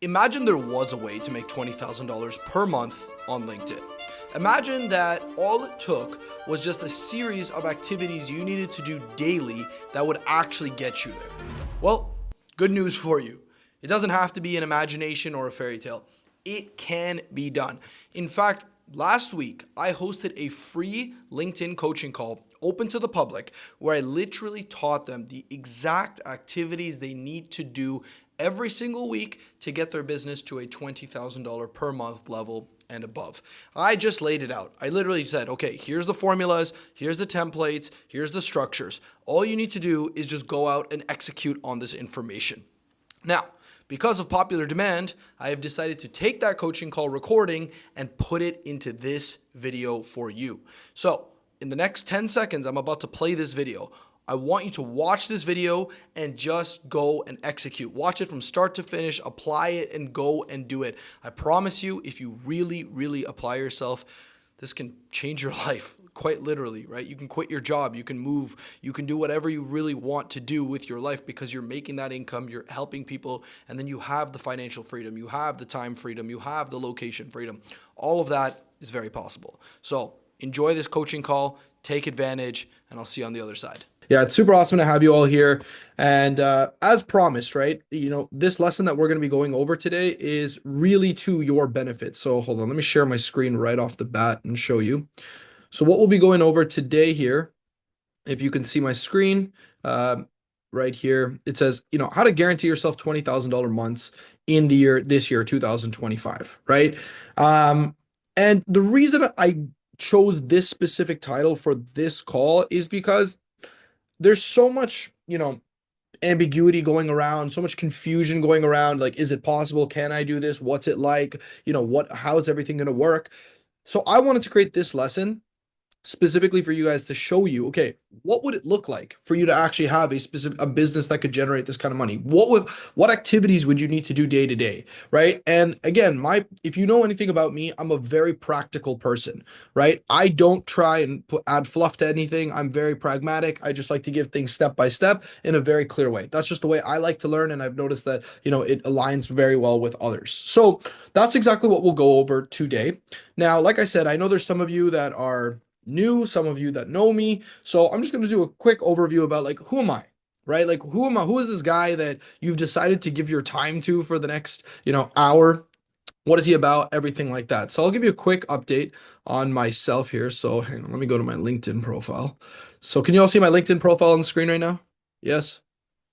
Imagine there was a way to make $20,000 per month on LinkedIn. Imagine that all it took was just a series of activities you needed to do daily that would actually get you there. Well, good news for you. It doesn't have to be an imagination or a fairy tale. It can be done. In fact, last week I hosted a free LinkedIn coaching call open to the public where I literally taught them the exact activities they need to do every single week to get their business to a $20,000 per month level and above. I just laid it out. I literally said, okay, here's the formulas, here's the templates, here's the structures. All you need to do is just go out and execute on this information. Now, because of popular demand, I have decided to take that coaching call recording and put it into this video for you. So, in the next 10 seconds, I'm about to play this video. I want you to watch this video and just go and execute. Watch it from start to finish, apply it, and go and do it. I promise you, if you really, really apply yourself, this can change your life, quite literally, right? You can quit your job, you can move, you can do whatever you really want to do with your life because you're making that income, you're helping people, and then you have the financial freedom, you have the time freedom, you have the location freedom. All of that is very possible. So enjoy this coaching call, take advantage, and I'll see you on the other side. Yeah, it's super awesome to have you all here. And as promised, right, this lesson that we're going to be going over today is really to your benefit. So hold on, let me share my screen right off the bat and show you. So what we'll be going over today here, if you can see my screen right here, it says, how to guarantee yourself $20,000 months in this year, 2025, right? And the reason I chose this specific title for this call is because there's so much, ambiguity going around, so much confusion going around. Like, is it possible? Can I do this? What's it like? How is everything going to work? So I wanted to create this lesson specifically for you guys to show you, okay, what would it look like for you to actually have a business that could generate this kind of money? What activities would you need to do day to day, right? And again, if you know anything about me, I'm a very practical person, right? I don't try and add fluff to anything. I'm very pragmatic. I just like to give things step by step in a very clear way. That's just the way I like to learn, and I've noticed that, it aligns very well with others. So that's exactly what we'll go over today. Now, like I said, I know there's some of you that are new, some of you that know me. So I'm just going to do a quick overview about like, who am I, right? Like, who am I? Who is this guy that you've decided to give your time to for the next, hour? What is he about? Everything like that. So I'll give you a quick update on myself here. So hang on, let me go to my LinkedIn profile. So can you all see my LinkedIn profile on the screen right now? Yes.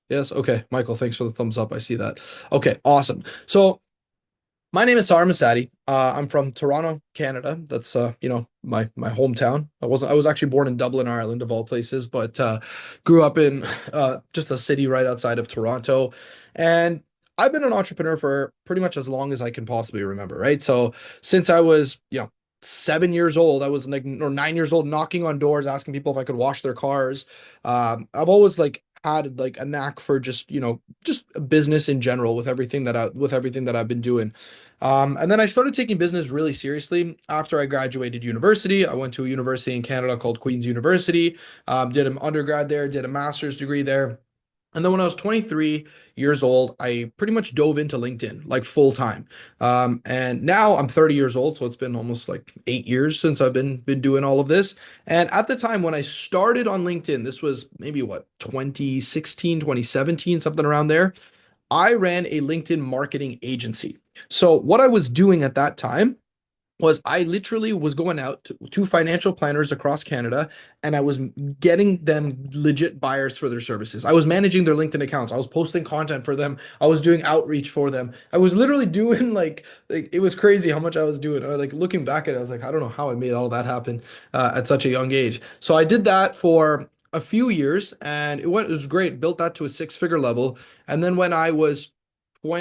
Yes. Okay. Michael, thanks for the thumbs up. I see that. Okay. Awesome. So my name is Saarim. I'm from Toronto, Canada. That's my hometown. I was actually born in Dublin, Ireland, of all places, but grew up in just a city right outside of Toronto. And I've been an entrepreneur for pretty much as long as I can possibly remember, right? So since I was, 7 years old, I was like, or 9 years old, knocking on doors, asking people if I could wash their cars. I've always had like a knack for just business in general with everything that I've been doing. And then I started taking business really seriously after I graduated university. I went to a university in Canada called Queen's University, did an undergrad there, did a master's degree there. And then when I was 23 years old, I pretty much dove into LinkedIn like full time. And now I'm 30 years old, so it's been almost like 8 years since I've been doing all of this. And at the time when I started on LinkedIn, this was maybe 2016, 2017, something around there. I ran a LinkedIn marketing agency. So what I was doing at that time was I literally was going out to financial planners across Canada, and I was getting them legit buyers for their services. I was managing their LinkedIn accounts. I was posting content for them. I was doing outreach for them. I was literally doing like it was crazy how much I was doing. Like looking back at it, I was like, I don't know how I made all that happen at such a young age. So I did that for a few years, and it was great. Built that to a six-figure level. And then when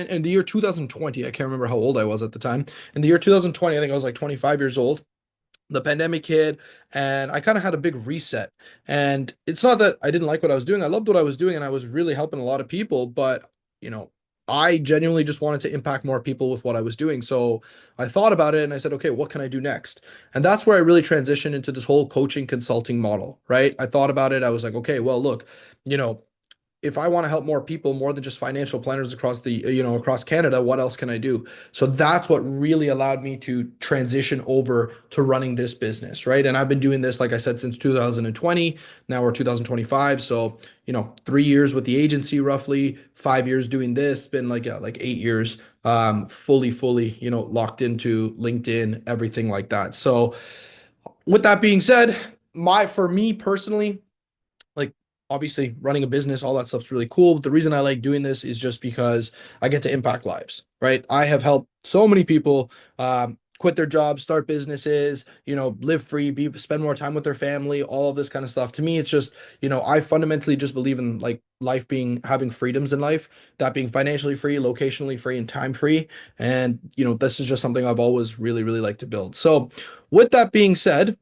in the year 2020, I can't remember how old I was at the time. In the year 2020, I think I was like 25 years old. The pandemic hit, and I kind of had a big reset. And it's not that I didn't like what I was doing. I loved what I was doing, and I was really helping a lot of people. But, you know, I genuinely just wanted to impact more people with what I was doing. So I thought about it and I said, okay, what can I do next? And that's where I really transitioned into this whole coaching consulting model, right? I thought about it. I was like, okay, well, look, you know, if I want to help more people, more than just financial planners across across Canada, what else can I do? So that's what really allowed me to transition over to running this business, right? And I've been doing this, like I said, since 2020. Now we're 2025. So, 3 years with the agency, roughly 5 years doing this, been like 8 years, fully, locked into LinkedIn, everything like that. So with that being said, for me personally, like obviously running a business, all that stuff's really cool. But the reason I like doing this is just because I get to impact lives, right? I have helped so many people quit their jobs, start businesses, live free, spend more time with their family, all of this kind of stuff. To me, it's just, I fundamentally just believe in like life having freedoms in life, that being financially free, locationally free, and time free. And, this is just something I've always really, really liked to build. So with that being said,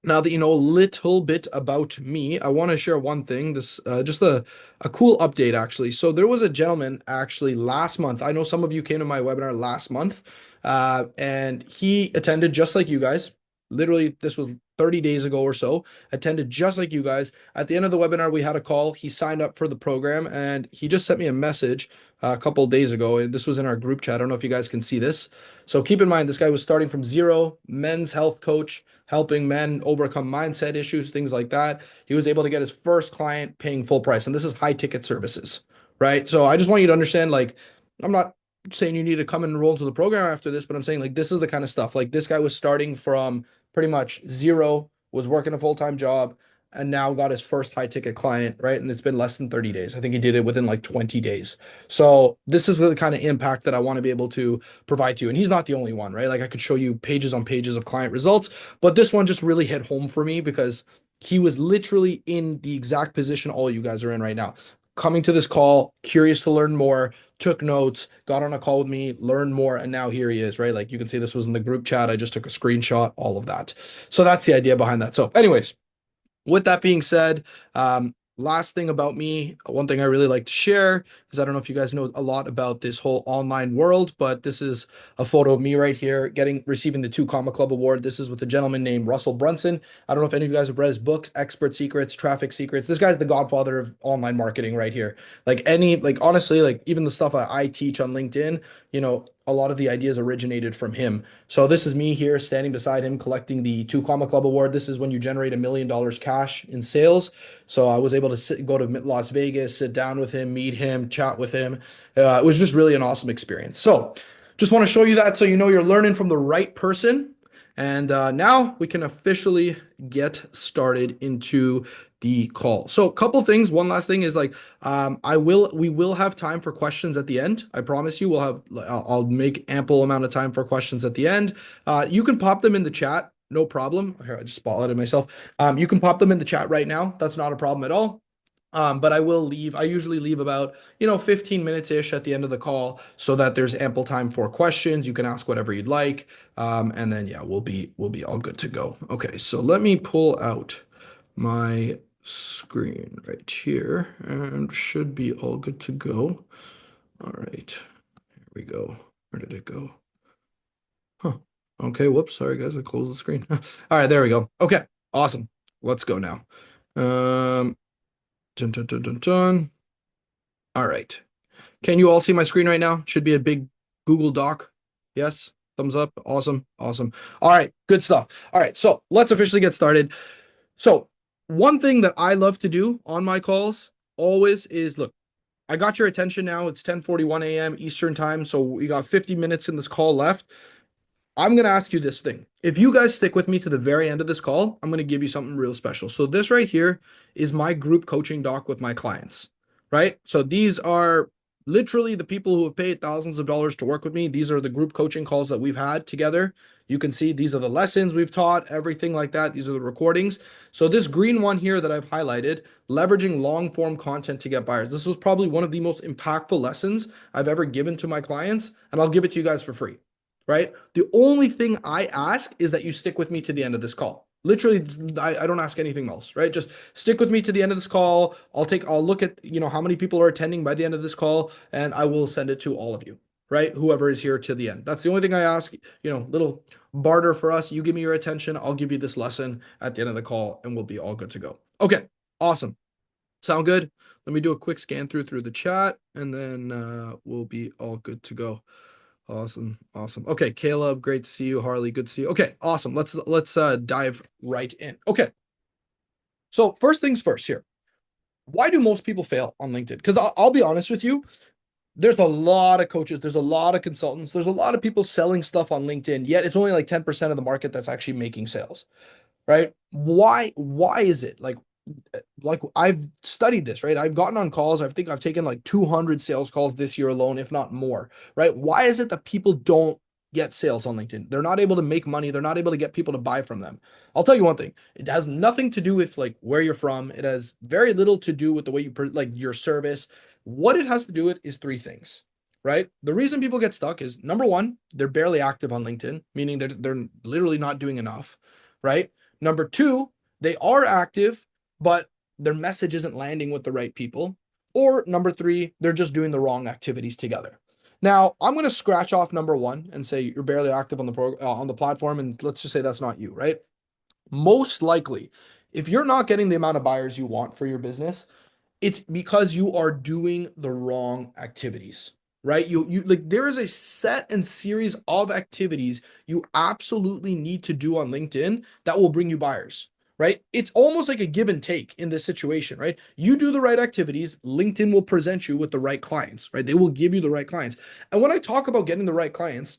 now that you know a little bit about me, I want to share one thing. This just a cool update actually. So there was a gentleman actually last month. I know some of you came to my webinar last month, and he attended just like you guys. Literally, this was 30 days ago or so. Attended just like you guys. At the end of the webinar, we had a call. He signed up for the program, and he just sent me a message a couple of days ago. And this was in our group chat. I don't know if you guys can see this. So keep in mind, this guy was starting from zero, men's health coach, helping men overcome mindset issues, things like that. He was able to get his first client paying full price. And this is high ticket services, right? So I just want you to understand, like, I'm not saying you need to come and enroll to the program after this, but I'm saying like this is the kind of stuff. Like this guy was starting from pretty much zero, was working a full-time job, and now got his first high ticket client, right? And it's been less than 30 days. I think he did it within like 20 days. So this is the kind of impact that I want to be able to provide to you. And he's not the only one, right? Like I could show you pages on pages of client results, but this one just really hit home for me because he was literally in the exact position all you guys are in right now. Coming to this call, curious to learn more, took notes, got on a call with me, learned more, and now here he is, right? Like you can see this was in the group chat. I just took a screenshot, all of that. So that's the idea behind that. So anyways, with that being said, last thing about me, one thing I really like to share is I don't know if you guys know a lot about this whole online world, but this is a photo of me right here receiving the 2 Comma Club Award. This is with a gentleman named Russell Brunson. I don't know if any of you guys have read his books, Expert Secrets, Traffic Secrets. This guy's the godfather of online marketing right here. Like honestly, like even the stuff I teach on LinkedIn, a lot of the ideas originated from him. So this is me here standing beside him collecting the 2 Comma Club Award. This is when you generate $1 million cash in sales. So I was able to go to Las Vegas, sit down with him, meet him, chat with him. It was just really an awesome experience. So just want to show you that so you know you're learning from the right person. And now we can officially get started into the call. So a couple things. One last thing is like we will have time for questions at the end. I promise you I'll make ample amount of time for questions at the end. You can pop them in the chat, no problem. Here, I just spotlighted myself. You can pop them in the chat right now. That's not a problem at all. But I usually leave about, 15 minutes-ish at the end of the call so that there's ample time for questions. You can ask whatever you'd like. And then yeah, we'll be all good to go. Okay, so let me pull out my screen right here and should be all good to go. All right, here we go. Where did it go? Huh. Okay, whoops, sorry guys, I closed the screen. All right, there we go. Okay, awesome. Let's go now. Dun, dun, dun, dun, dun. All right. Can you all see my screen right now? Should be a big Google Doc. Yes. Thumbs up. Awesome. Awesome. All right. Good stuff. All right. So let's officially get started. So one thing that I love to do on my calls always is look, I got your attention now. It's 10:41 a.m. Eastern time. So we got 50 minutes in this call left. I'm going to ask you this thing. If you guys stick with me to the very end of this call, I'm going to give you something real special. So this right here is my group coaching doc with my clients, right? So these are literally the people who have paid thousands of dollars to work with me. These are the group coaching calls that we've had together. You can see these are the lessons we've taught, everything like that. These are the recordings. So this green one here that I've highlighted, leveraging long form content to get buyers. This was probably one of the most impactful lessons I've ever given to my clients, and I'll give it to you guys for free. Right? The only thing I ask is that you stick with me to the end of this call. Literally, I don't ask anything else, right? Just stick with me to the end of this call. I'll look at, how many people are attending by the end of this call, and I will send it to all of you, right? Whoever is here to the end. That's the only thing I ask, little barter for us. You give me your attention. I'll give you this lesson at the end of the call, and we'll be all good to go. Okay, awesome. Sound good? Let me do a quick scan through the chat, and then we'll be all good to go. Awesome, awesome. Okay, Caleb, great to see you. Harley, good to see you. Okay, awesome. Let's dive right in. Okay, so first things first here. Why do most people fail on LinkedIn? Because I'll be honest with you, there's a lot of coaches, there's a lot of consultants, there's a lot of people selling stuff on LinkedIn, yet it's only like 10% of the market that's actually making sales, right? Why is it like I've studied this, right? I've gotten on calls. I think I've taken like 200 sales calls this year alone, if not more, right? Why is it that people don't get sales on LinkedIn? They're not able to make money. They're not able to get people to buy from them. I'll tell you one thing. It has nothing to do with like where you're from. It has very little to do with the way you like your service. What it has to do with is three things, right? The reason people get stuck is number one, they're barely active on LinkedIn, meaning they're literally not doing enough, right? Number two, they are active, but their message isn't landing with the right people. Or number three, they're just doing the wrong activities together. Now, I'm going to scratch off number one and say you're barely active on the platform, and let's just say that's not you, right? Most likely, if you're not getting the amount of buyers you want for your business, it's because you are doing the wrong activities, right? You like there is a set and series of activities you absolutely need to do on LinkedIn that will bring you buyers, right? It's almost like a give and take in this situation, right? You do the right activities, LinkedIn will present you with the right clients, right? They will give you the right clients. And when I talk about getting the right clients,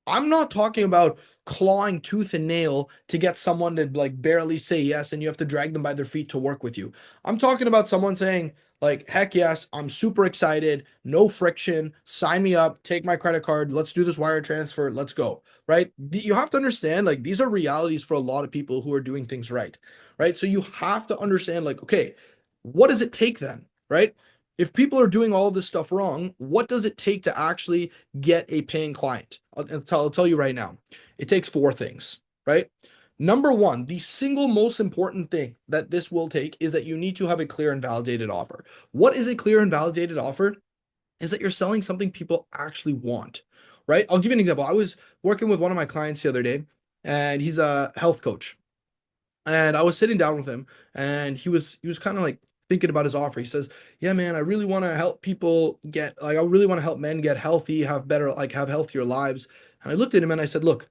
I'm not talking about clawing tooth and nail to get someone to like barely say yes and you have to drag them by their feet to work with you. I'm talking about someone saying, like, heck yes, I'm super excited, no friction, sign me up, take my credit card, let's do this wire transfer, let's go, right? You have to understand, like, these are realities for a lot of people who are doing things right, right? So you have to understand, like, okay, what does it take then, right? If people are doing all of this stuff wrong, what does it take to actually get a paying client? I'll tell you right now. It takes four things, right? Number one, the single most important thing that this will take is that you need to have a clear and validated offer. What is a clear and validated offer? Is that you're selling something people actually want, right? I'll give you an example. I was working with one of my clients the other day, and he's a health coach. And I was sitting down with him, and he was kind of like thinking about his offer. He says, "Yeah, man, I really want to help people get like I really want to help men get healthy, have better like have healthier lives." And I looked at him and I said, "Look,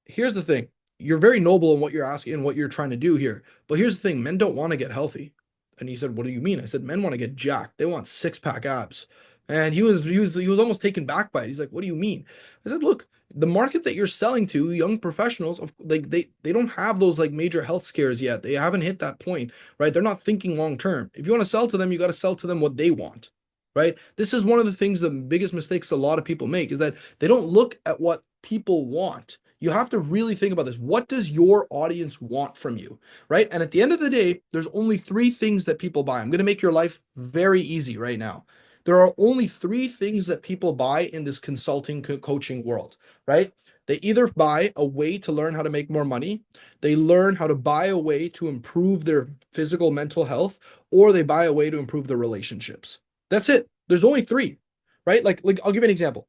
here's the thing. You're very noble in what you're asking and what you're trying to do here. But here's the thing, men don't want to get healthy." And he said, "What do you mean?" I said, "Men want to get jacked. They want six-pack abs." And he was almost taken back by it. He's like, "What do you mean?" I said, "Look, the market that you're selling to, young professionals, of like they don't have those like major health scares yet. They haven't hit that point, right? They're not thinking long term. If you want to sell to them, you got to sell to them what they want." Right? This is one of the things, the biggest mistakes a lot of people make is that they don't look at what people want. You have to really think about this. What does your audience want from you? Right? And at the end of the day, there's only three things that people buy. I'm going to make your life very easy right now. There are only three things that people buy in this consulting coaching world, right? They either buy a way to learn how to make more money, they learn how to buy a way to improve their physical mental health, or they buy a way to improve their relationships. That's it. There's only three, right? Like I'll give you an example.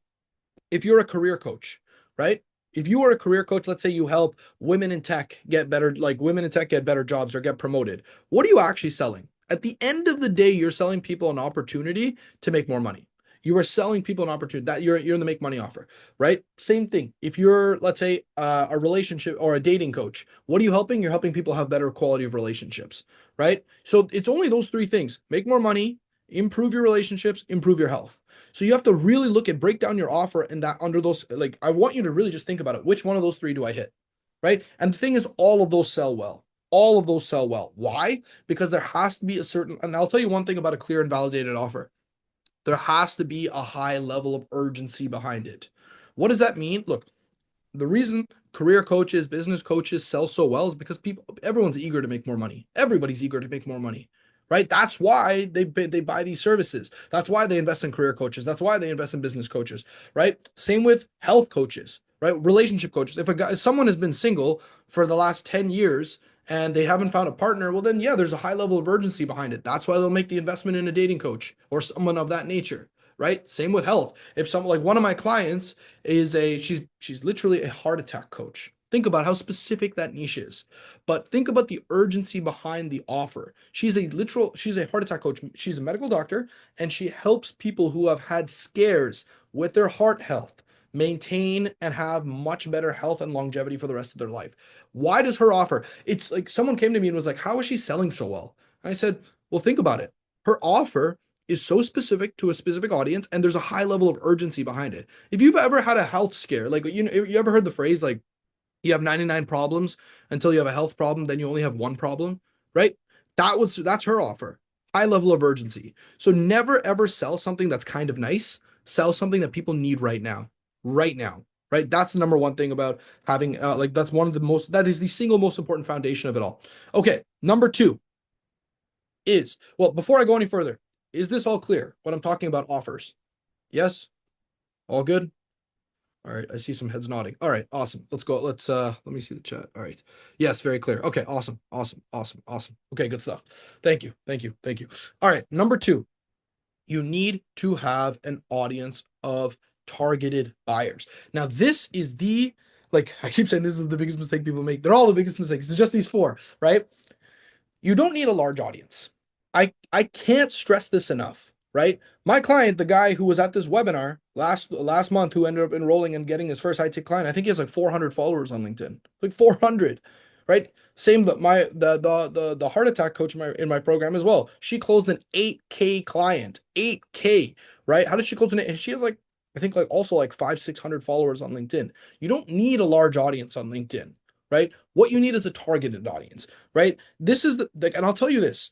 If you're a career coach, right? If you are a career coach, let's say you help women in tech get better, like women in tech get better jobs or get promoted. What are you actually selling? At the end of the day, you're selling people an opportunity to make more money. You are selling people an opportunity that you're in the make money offer, right? Same thing. If you're, let's say, a relationship or a dating coach, what are you helping? You're helping people have better quality of relationships, right? So it's only those three things: make more money, improve your relationships, improve your health. So you have to really break down your offer and that under those, like, I want you to really just think about it. Which one of those three do I hit? Right. And the thing is, all of those sell well. All of those sell well. Why? Because there has to be a certain, and I'll tell you one thing about a clear and validated offer. There has to be a high level of urgency behind it. What does that mean? Look, the reason career coaches, business coaches sell so well is because everyone's eager to make more money. Everybody's eager to make more money, right? That's why they buy these services. That's why they invest in career coaches. That's why they invest in business coaches, right? Same with health coaches, right? Relationship coaches. If someone has been single for the last 10 years and they haven't found a partner, well, then yeah, there's a high level of urgency behind it. That's why they'll make the investment in a dating coach or someone of that nature, right? Same with health. If someone like one of my clients is she's literally a heart attack coach, Think about how specific that niche is. But think about the urgency behind the offer. She's a heart attack coach. She's a medical doctor, and she helps people who have had scares with their heart health maintain and have much better health and longevity for the rest of their life. Why does her offer? It's like someone came to me and was like, "How is she selling so well?" And I said, "Well, think about it. Her offer is so specific to a specific audience, and there's a high level of urgency behind it. If you've ever had a health scare, like you ever heard the phrase like you have 99 problems until you have a health problem, then you only have one problem, right? That's her offer. High level of urgency. So never ever sell something that's kind of nice. Sell something that people need right now. Right now. Right? That's the number one thing about having like that's one of the most that is the single most important foundation of it all. Okay, number 2 is, well, before I go any further, is this all clear? What I'm talking about offers? Yes? All good? All right, I see some heads nodding. All right, awesome. Let's go. Let me see the chat. All right. Yes, very clear. Okay, awesome. Awesome. Awesome. Awesome. Okay, good stuff. Thank you. Thank you. Thank you. All right, number 2, you need to have an audience of targeted buyers. Now, this is the like I keep saying this is the biggest mistake people make. They're all the biggest mistakes. It's just these 4, right? You don't need a large audience. I can't stress this enough, right? My client, the guy who was at this webinar last month, who ended up enrolling and getting his first high ticket client, I think he has like 400 followers on LinkedIn, like 400, right? Same that the heart attack coach in my program as well. She closed an 8K client, 8K, right? How did she close an? And she has like I think like also like 500-600 followers on LinkedIn. You don't need a large audience on LinkedIn, right? What you need is a targeted audience, right? This is and I'll tell you this,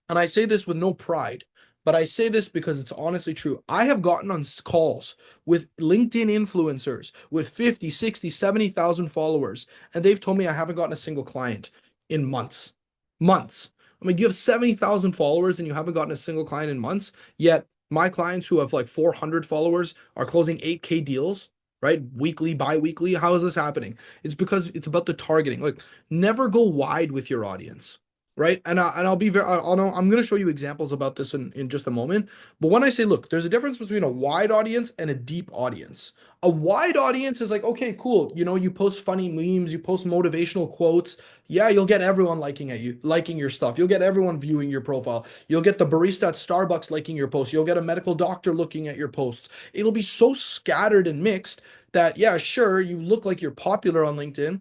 and I say this with no pride, but I say this because it's honestly true. I have gotten on calls with LinkedIn influencers with 50, 60, 70,000 followers, and they've told me I haven't gotten a single client in months. Months. I mean, you have 70,000 followers and you haven't gotten a single client in months, yet my clients who have like 400 followers are closing 8K deals, right? Weekly, bi-weekly. How is this happening? It's because it's about the targeting. Like, never go wide with your audience, right? And I'll be I'm going to show you examples about this in just a moment. But when I say, look, there's a difference between a wide audience and a deep audience. A wide audience is like, okay, cool. You post funny memes, you post motivational quotes. Yeah, you'll get everyone liking your stuff. You'll get everyone viewing your profile. You'll get the barista at Starbucks liking your post. You'll get a medical doctor looking at your posts. It'll be so scattered and mixed that, yeah, sure, you look like you're popular on LinkedIn,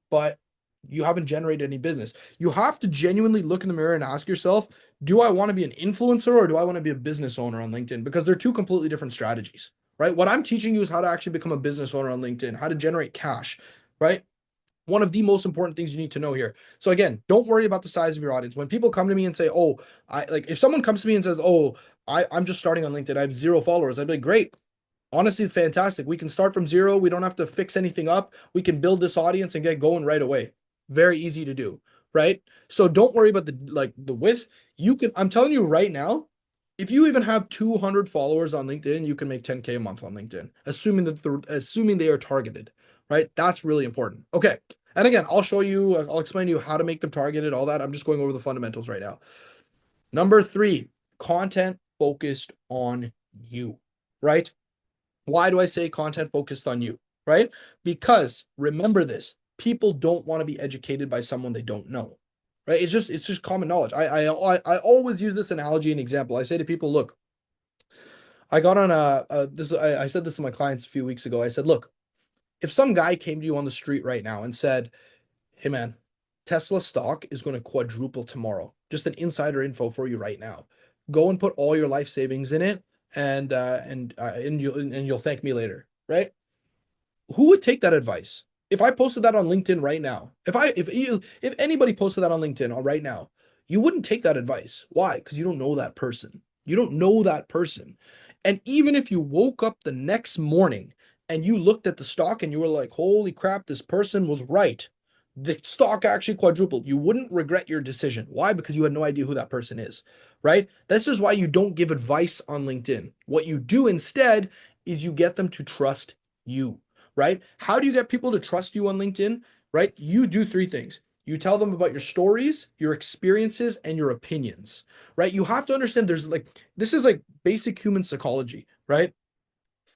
but you haven't generated any business. You have to genuinely look in the mirror and ask yourself, do I want to be an influencer or do I want to be a business owner on LinkedIn? Because they're two completely different strategies, right? What I'm teaching you is how to actually become a business owner on LinkedIn, how to generate cash, right? One of the most important things you need to know here. So again, don't worry about the size of your audience. When people come to me and say, "Oh, if someone comes to me and says, "Oh, I'm just starting on LinkedIn. I have 0 followers." I'd be like, "Great. Honestly, fantastic. We can start from 0. We don't have to fix anything up. We can build this audience and get going right away." Very easy to do, right? So don't worry about the width. I'm telling you right now, if you even have 200 followers on LinkedIn, you can make 10K a month on LinkedIn, assuming they are targeted, right? That's really important. Okay. And again, I'll explain to you how to make them targeted, all that. I'm just going over the fundamentals right now. Number 3, content focused on you, right? Why do I say content focused on you, right? Because remember this, people don't want to be educated by someone they don't know, right? It's just common knowledge. I always use this analogy and example. I say to people, look, I got on I said this to my clients a few weeks ago. I said, look, if some guy came to you on the street right now and said, "Hey man, Tesla stock is going to quadruple tomorrow," just an insider info for you right now. Go and put all your life savings in it, and you'll thank me later, right? Who would take that advice? If I posted that on LinkedIn right now, if anybody posted that on LinkedIn right now, you wouldn't take that advice. Why? Because you don't know that person. You don't know that person. And even if you woke up the next morning and you looked at the stock and you were like, "Holy crap, this person was right. The stock actually quadrupled." You wouldn't regret your decision. Why? Because you had no idea who that person is, right? This is why you don't give advice on LinkedIn. What you do instead is you get them to trust you, right? How do you get people to trust you on LinkedIn, right? You do 3 things. You tell them about your stories, your experiences, and your opinions, right? You have to understand this is like basic human psychology, right?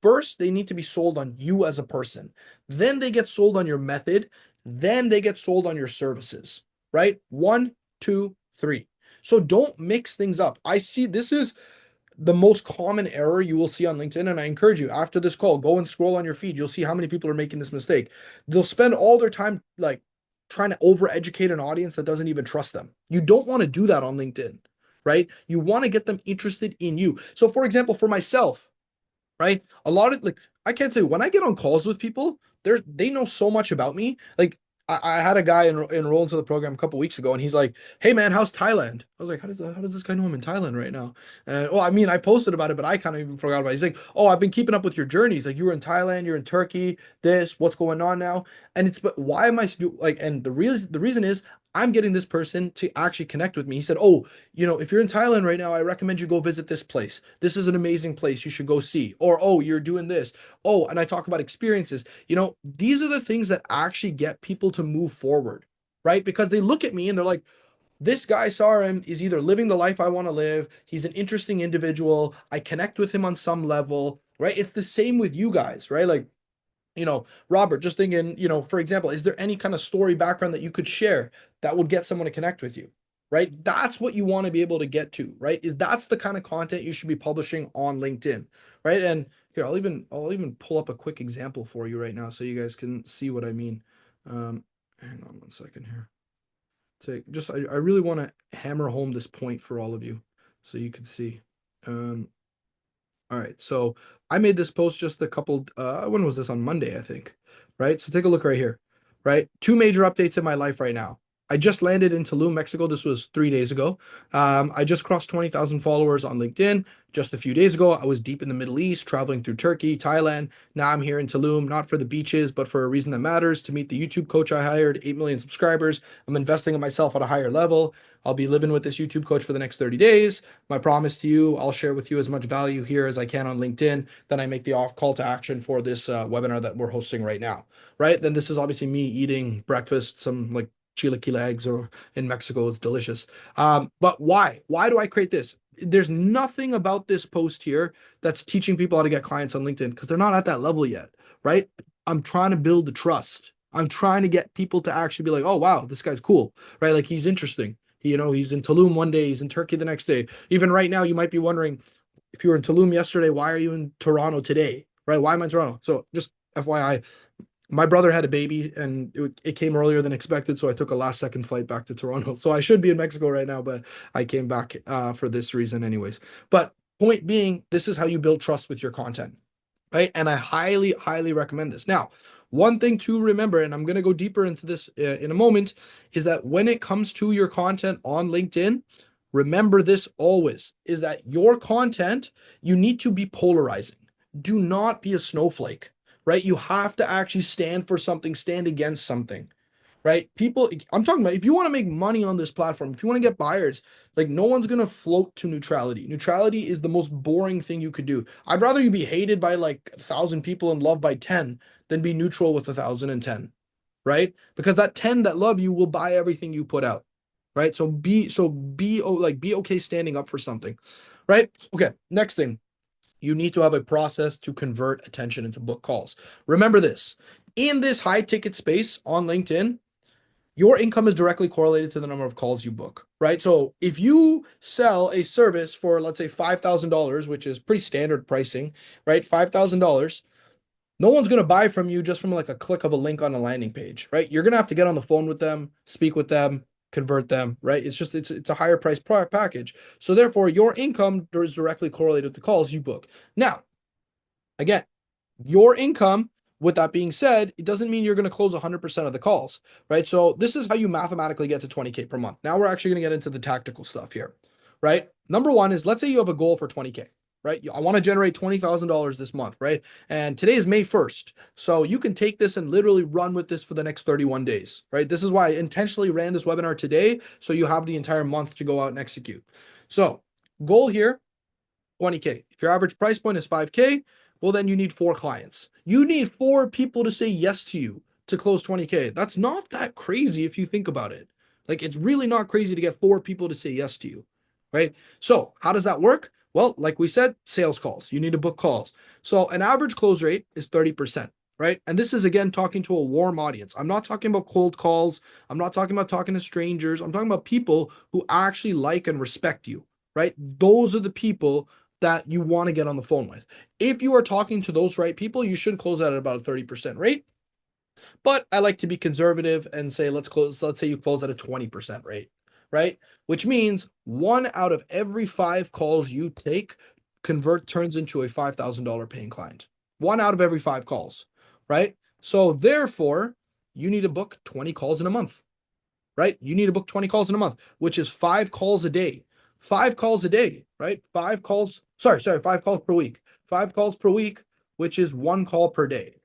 First, they need to be sold on you as a person. Then they get sold on your method. then they get sold on your services, right? One, two, three. So don't mix things up. I see this is the most common error you will see on LinkedIn. And I encourage you, after this call, go and scroll on your feed. You'll see how many people are making this mistake. They'll spend all their time like trying to overeducate an audience that doesn't even trust them. You don't want to do that on LinkedIn, right? You want to get them interested in you. So for example, for myself, right? A lot of like I can't say when I get on calls with people, they know so much about me. Like I had a guy enroll into the program a couple weeks ago, and he's like, "Hey man, how's Thailand?" I was like, how does this guy know I'm in Thailand right now?" Well, I mean, I posted about it, but I kind of even forgot about it. He's like, "Oh, I've been keeping up with your journeys. Like you were in Thailand, you're in Turkey. This, what's going on now?" And it's but why am I like? And the reason is I'm getting this person to actually connect with me. He said, "Oh, if you're in Thailand right now, I recommend you go visit this place. This is an amazing place. You should go see." Or, "Oh, you're doing this." Oh, and I talk about experiences. These are the things that actually get people to move forward, right? Because they look at me and they're like, this guy, Saarim, is either living the life I want to live. He's an interesting individual. I connect with him on some level, right? It's the same with you guys, right? Like, Robert, just thinking, for example, is there any kind of story background that you could share that would get someone to connect with you, right? That's what you want to be able to get to, right? That's the kind of content you should be publishing on LinkedIn, right? And here, I'll even pull up a quick example for you right now so you guys can see what I mean. Hang on one second here. I really want to hammer home this point for all of you so you can see. Um, all right. So I made this post just a couple, when was this? On Monday, I think. Right. So take a look right here. Right. Two major updates in my life right now. I just landed in Tulum, Mexico. This was 3 days ago. I just crossed 20,000 followers on LinkedIn just a few days ago. I was deep in the Middle East, traveling through Turkey, Thailand. Now I'm here in Tulum, not for the beaches, but for a reason that matters to meet the YouTube coach I hired, 8 million subscribers. I'm investing in myself at a higher level. I'll be living with this YouTube coach for the next 30 days. My promise to you, I'll share with you as much value here as I can on LinkedIn. Then I make the off call to action for this webinar that we're hosting right now, right? Then this is obviously me eating breakfast, some like chilaquila eggs or in Mexico, it's delicious. But why? Why do I create this? There's nothing about this post here that's teaching people how to get clients on LinkedIn because they're not at that level yet, right? I'm trying to build the trust. I'm trying to get people to actually be like, oh, wow, this guy's cool, right? Like he's interesting. He's in Tulum one day, he's in Turkey the next day. Even right now, you might be wondering if you were in Tulum yesterday, why are you in Toronto today, right? Why am I in Toronto? So just FYI, my brother had a baby and it came earlier than expected. So I took a last second flight back to Toronto. So I should be in Mexico right now, but I came back for this reason anyways. But point being, this is how you build trust with your content, right? And I highly, highly recommend this. Now, one thing to remember, and I'm going to go deeper into this in a moment, is that when it comes to your content on LinkedIn, remember this always, is that your content, you need to be polarizing. Do not be a snowflake, right? You have to actually stand for something, stand against something, right? People, I'm talking about if you want to make money on this platform, if you want to get buyers, like no one's going to float to neutrality. Neutrality is the most boring thing you could do. I'd rather you be hated by like 1,000 people and loved by 10 than be neutral with 1,010, right? Because that 10 that love you will buy everything you put out, right? Be okay standing up for something, right? Okay, next thing. You need to have a process to convert attention into book calls. Remember this, in this high ticket space on LinkedIn, your income is directly correlated to the number of calls you book, right? So if you sell a service for, let's say, $5,000, which is pretty standard pricing, right? $5,000, no one's going to buy from you just from like a click of a link on a landing page, right? You're going to have to get on the phone with them, speak with them, convert them, right? It's a higher price package. So therefore, your income is directly correlated to calls you book. Now, again, your income, with that being said, it doesn't mean you're going to close 100% of the calls, right? So this is how you mathematically get to 20K per month. Now we're actually going to get into the tactical stuff here, right? Number one is, let's say you have a goal for 20K, right? I want to generate $20,000 this month, right? And today is May 1st. So you can take this and literally run with this for the next 31 days, right? This is why I intentionally ran this webinar today. So you have the entire month to go out and execute. So goal here, 20K. If your average price point is 5K, well, then you need 4 clients. You need 4 people to say yes to you to close 20K. That's not that crazy if you think about it. Like, it's really not crazy to get 4 people to say yes to you, right? So how does that work? Well, like we said, sales calls. You need to book calls. So an average close rate is 30%. right? And this is again talking to a warm audience. I'm not talking about cold calls. I'm not talking about talking to strangers. I'm talking about people who actually like and respect you, right? Those are the people that you want to get on the phone with. If you are talking to those right people, you should close out at about a 30% rate. But I like to be conservative and say let's say you close at a 20% rate, right? Which means 1 out of every 5 calls you take turns into a $5,000 paying client. 1 out of every 5 calls, right? So therefore, you need to book 20 calls in a month, right? You need to book 20 calls in a month, which is 5 calls a day. 5 calls a day, right? 5 calls, sorry, 5 calls per week. 5 calls per week, which is 1 call per day.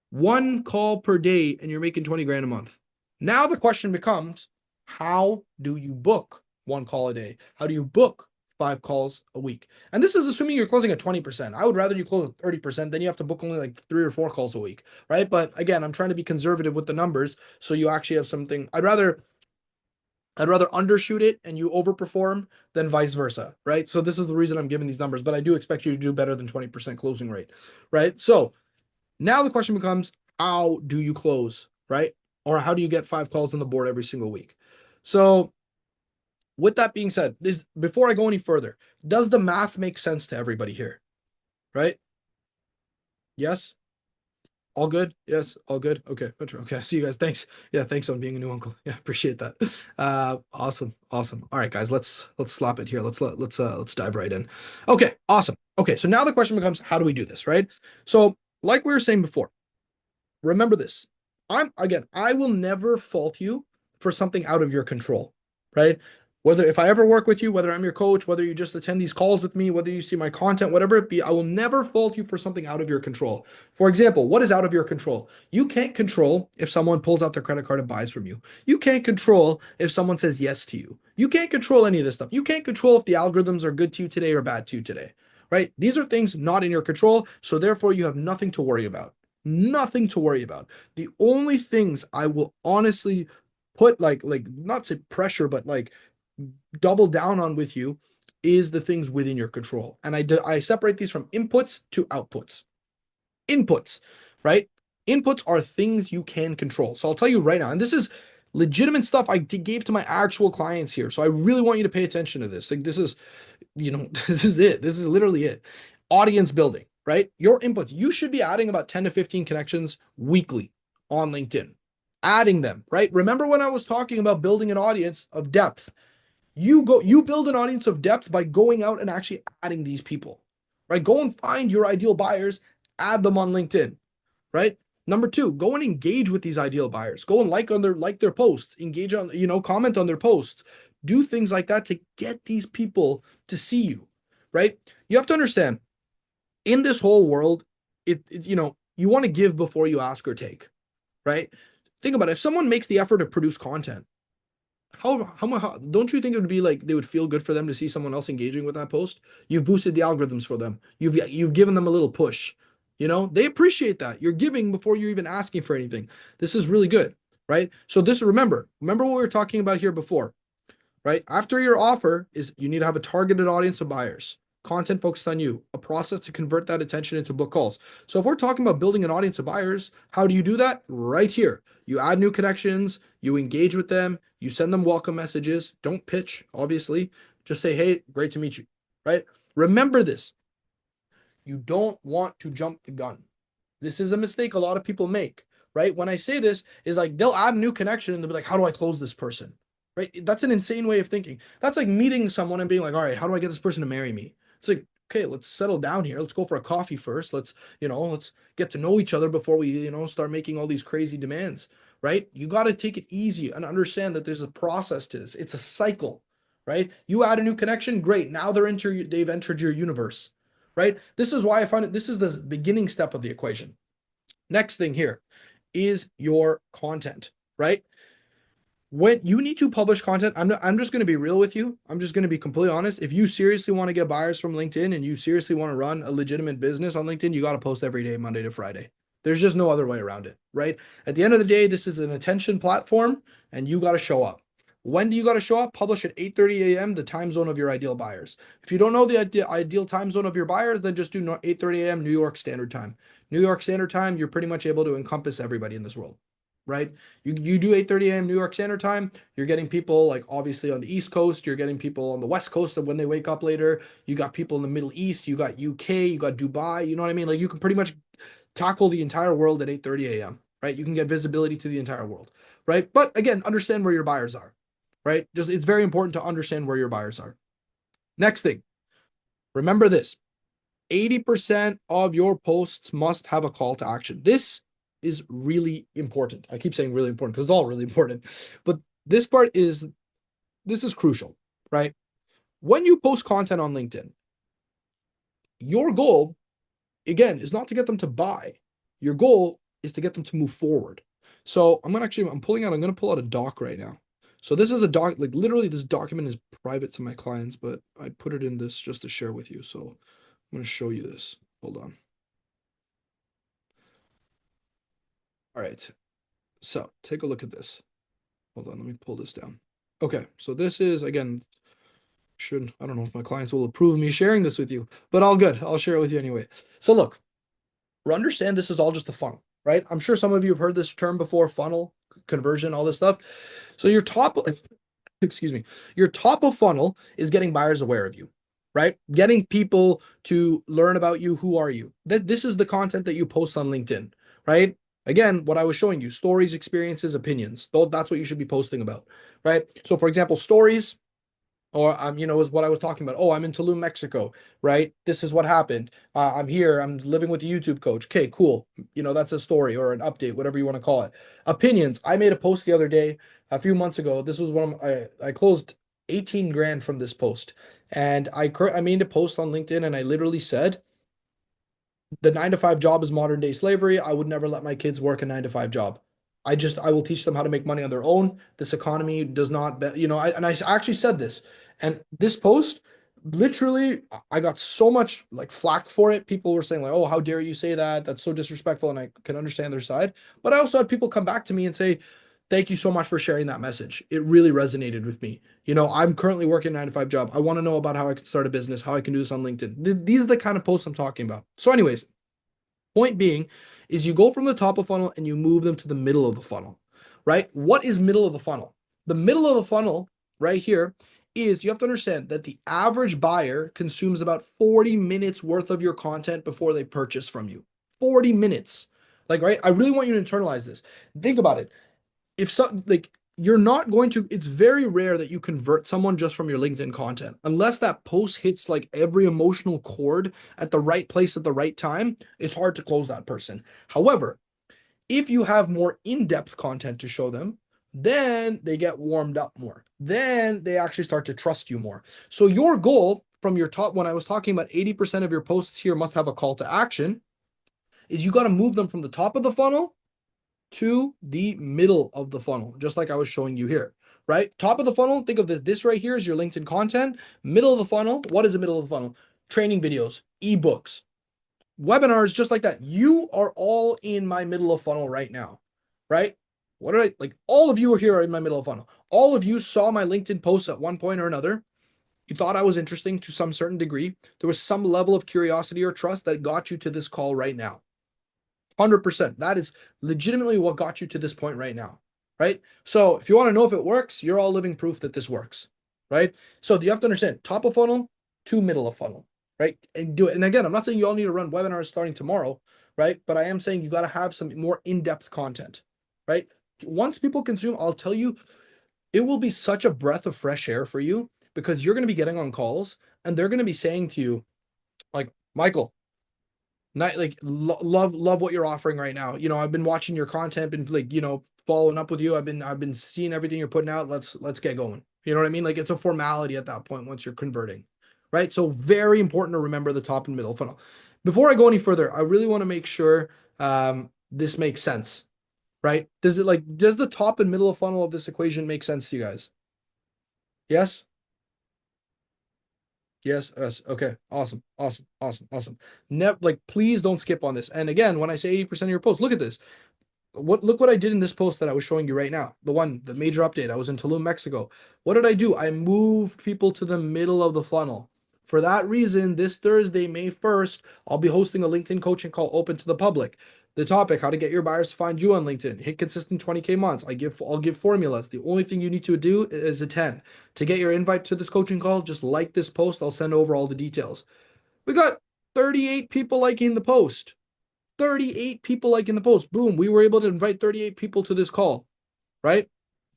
1 call per day, and you're making 20 grand a month. Now the question becomes, how do you book 1 call a day? How do you book 5 calls a week? And this is assuming you're closing at 20%. I would rather you close at 30%, then you have to book only like 3 or 4 calls a week, right? But again, I'm trying to be conservative with the numbers, so you actually have something. I'd rather undershoot it and you overperform than vice versa, right? So this is the reason I'm giving these numbers, but I do expect you to do better than 20% closing rate, right? So now the question becomes, how do you close, right? Or how do you get 5 calls on the board every single week? So with that being said, before I go any further, does the math make sense to everybody here, right? Yes? All good? Yes, all good. Okay, okay. See you guys. Thanks. Yeah, thanks on being a new uncle. Yeah, appreciate that. Awesome. All right, guys, let's slap it here. Let's dive right in. Okay, awesome. Okay, so now the question becomes, how do we do this, right? So, like we were saying before, remember this. I will never fault you for something out of your control, right? Whether if I ever work with you, whether I'm your coach, whether you just attend these calls with me, whether you see my content, whatever it be, I will never fault you for something out of your control. For example, what is out of your control? You can't control if someone pulls out their credit card and buys from you. You can't control if someone says yes to you. You can't control any of this stuff. You can't control if the algorithms are good to you today or bad to you today, right? These are things not in your control, so therefore you have nothing to worry about. Nothing to worry about. The only things I will honestly put like not say pressure, but like double down on with you is the things within your control. And I separate these from inputs to outputs. Inputs, right? Inputs are things you can control. So I'll tell you right now, and this is legitimate stuff I gave to my actual clients here. So I really want you to pay attention to this. Like this is, this is it. This is literally it. Audience building, right? Your inputs. You should be adding about 10 to 15 connections weekly on LinkedIn. Adding them, right? Remember when I was talking about building an audience of depth? You build an audience of depth by going out and actually adding these people, right? Go and find your ideal buyers, add them on LinkedIn, right? Number 2, go and engage with these ideal buyers. Go and like their posts, engage on, comment on their posts, do things like that to get these people to see you, right? You have to understand, in this whole world, you want to give before you ask or take, right? Think about it. If someone makes the effort to produce content, how don't you think it would be like they would feel good for them to see someone else engaging with that post? You've boosted the algorithms for them. You've given them a little push. They appreciate that. You're giving before you're even asking for anything. This is really good, right? So remember what we were talking about here before, right? After your offer is you need to have a targeted audience of buyers, content focused on you, a process to convert that attention into book calls. So if we're talking about building an audience of buyers, how do you do that? Right here. You add new connections, you engage with them, you send them welcome messages. Don't pitch, obviously. Just say, hey, great to meet you, right? Remember this. You don't want to jump the gun. This is a mistake a lot of people make, right? When I say this, is like they'll add a new connection and they'll be like, how do I close this person? Right? That's an insane way of thinking. That's like meeting someone and being like, all right, how do I get this person to marry me? It's like, okay, let's settle down here. Let's go for a coffee first. Let's get to know each other before we, start making all these crazy demands, right? You got to take it easy and understand that there's a process to this. It's a cycle, right? You add a new connection, great. Now they've entered your universe, right? This is why I find this is the beginning step of the equation. Next thing here is your content, right? When you need to publish content, I'm just going to be real with you. I'm just going to be completely honest. If you seriously want to get buyers from LinkedIn and you seriously want to run a legitimate business on LinkedIn, you got to post every day, Monday to Friday. There's just no other way around it, right? At the end of the day, this is an attention platform and you got to show up, When do you got to show up? Publish at 8:30 a.m., the time zone of your ideal buyers. If you don't know the ideal time zone of your buyers, then just do 8:30 a.m. New York Standard Time. New York Standard Time, you're pretty much able to encompass everybody in this world, right? You do 8:30 a.m. New York Standard Time, you're getting people like obviously on the East Coast, you're getting people on the West Coast when they wake up later. You got people in the Middle East, you got UK, you got Dubai, you know what I mean? Like you can pretty much tackle the entire world at 8:30 a.m., right? You can get visibility to the entire world, right? But again, understand where your buyers are, right? Just it's very important to understand where your buyers are. Next thing, remember this. 80% of your posts must have a call to action. This is really important. I keep saying really important because it's all really important. But this part is crucial, right? When you post content on LinkedIn, your goal again is not to get them to buy. Your goal is to get them to move forward. So I'm going to pull out a doc right now. So this is a doc, like literally this document is private to my clients, but I put it in this just to share with you. So I'm going to show you this. Hold on. All right. So take a look at this. Hold on. Let me pull this down. Okay. So this is, again, I don't know if my clients will approve of me sharing this with you, but all good. I'll share it with you anyway. So look, understand this is all just a funnel, right? I'm sure some of you have heard this term before, funnel, conversion, all this stuff. So your top, excuse me, your top of funnel is getting buyers aware of you, right? Getting people to learn about you. Who are you? This is the content that you post on LinkedIn, right? Again, what I was showing you, stories, experiences, opinions. That's what you should be posting about, right? So for example, stories, or is what I was talking about. Oh, I'm in Tulum, Mexico, right? This is what happened. I'm here. I'm living with a YouTube coach. Okay, cool. That's a story or an update, whatever you want to call it. Opinions. I made a post the other day, a few months ago. This was I closed 18 grand from this post, and I made a post on LinkedIn, and I literally said, the 9 to 5 job is modern day slavery. I would never let my kids work a 9 to 5 job. I will teach them how to make money on their own. This economy does not, I actually said this, and this post, literally, I got so much like flack for it. People were saying like, "Oh, how dare you say that? That's so disrespectful." And I can understand their side, but I also had people come back to me and say, "Thank you so much for sharing that message. It really resonated with me. I'm currently working a 9 to 5 job. I want to know about how I can start a business, how I can do this on LinkedIn." These are the kind of posts I'm talking about. So, anyways, point being is you go from the top of funnel and you move them to the middle of the funnel, right? What is middle of the funnel? The middle of the funnel right here is, you have to understand that the average buyer consumes about 40 minutes worth of your content before they purchase from you. 40 minutes. Like, right? I really want you to internalize this. Think about it. If so, like, you're not going to, it's very rare that you convert someone just from your LinkedIn content, unless that post hits like every emotional chord at the right place at the right time. It's hard to close that person. However, if you have more in-depth content to show them, then they get warmed up more. Then they actually start to trust you more. So your goal from your top, when I was talking about 80% of your posts here must have a call to action, is you got to move them from the top of the funnel to the middle of the funnel, just like I was showing you here, right? Top of the funnel, think of this. This right here is your LinkedIn content. Middle of the funnel, what is the middle of the funnel? Training videos, ebooks, webinars, just like that. You are all in my middle of funnel right now, right? What did I like? All of you are here in my middle of funnel. All of you saw my LinkedIn posts at one point or another. You thought I was interesting to some certain degree. There was some level of curiosity or trust that got you to this call right now. 100%. That is legitimately what got you to this point right now, right? So if you want to know if it works, you're all living proof that this works, right? So you have to understand top of funnel to middle of funnel, right? And do it. And again, I'm not saying you all need to run webinars starting tomorrow, right? But I am saying you got to have some more in-depth content, right? Once people consume, I'll tell you, it will be such a breath of fresh air for you, because you're going to be getting on calls and they're going to be saying to you, like, Michael, not like love what you're offering right now. I've been watching your content, been like, following up with you. I've been seeing everything you're putting out. Let's get going. You know what I mean? Like, it's a formality at that point once you're converting, right? So very important to remember the top and middle funnel. Before I go any further, I really want to make sure this makes sense, right? Does the top and middle of funnel of this equation make sense to you guys? Yes? Yes, yes. Okay. Awesome. Awesome. Awesome. Awesome. Please don't skip on this. And again, when I say 80% of your posts, look at this. look what I did in this post that I was showing you right now. The major update. I was in Tulum, Mexico. What did I do? I moved people to the middle of the funnel. For that reason, this Thursday, May 1st, I'll be hosting a LinkedIn coaching call open to the public. The topic, how to get your buyers to find you on LinkedIn. Hit consistent 20K months. I'll give formulas. The only thing you need to do is attend. To get your invite to this coaching call, just like this post. I'll send over all the details. We got 38 people liking the post. 38 people liking the post. Boom. We were able to invite 38 people to this call, right?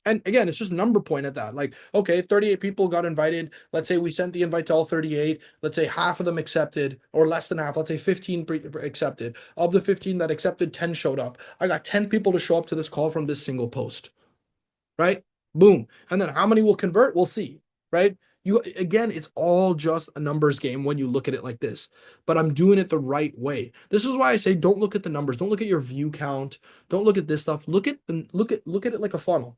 And again, it's just number point at that. Like, okay, 38 people got invited. Let's say we sent the invite to all 38. Let's say half of them accepted, or less than half. Let's say 15 accepted. Of the 15 that accepted, 10 showed up. I got 10 people to show up to this call from this single post, right? Boom. And then how many will convert? We'll see, right? Again, it's all just a numbers game when you look at it like this, but I'm doing it the right way. This is why I say don't look at the numbers, don't look at your view count, don't look at this stuff. Look at it like a funnel,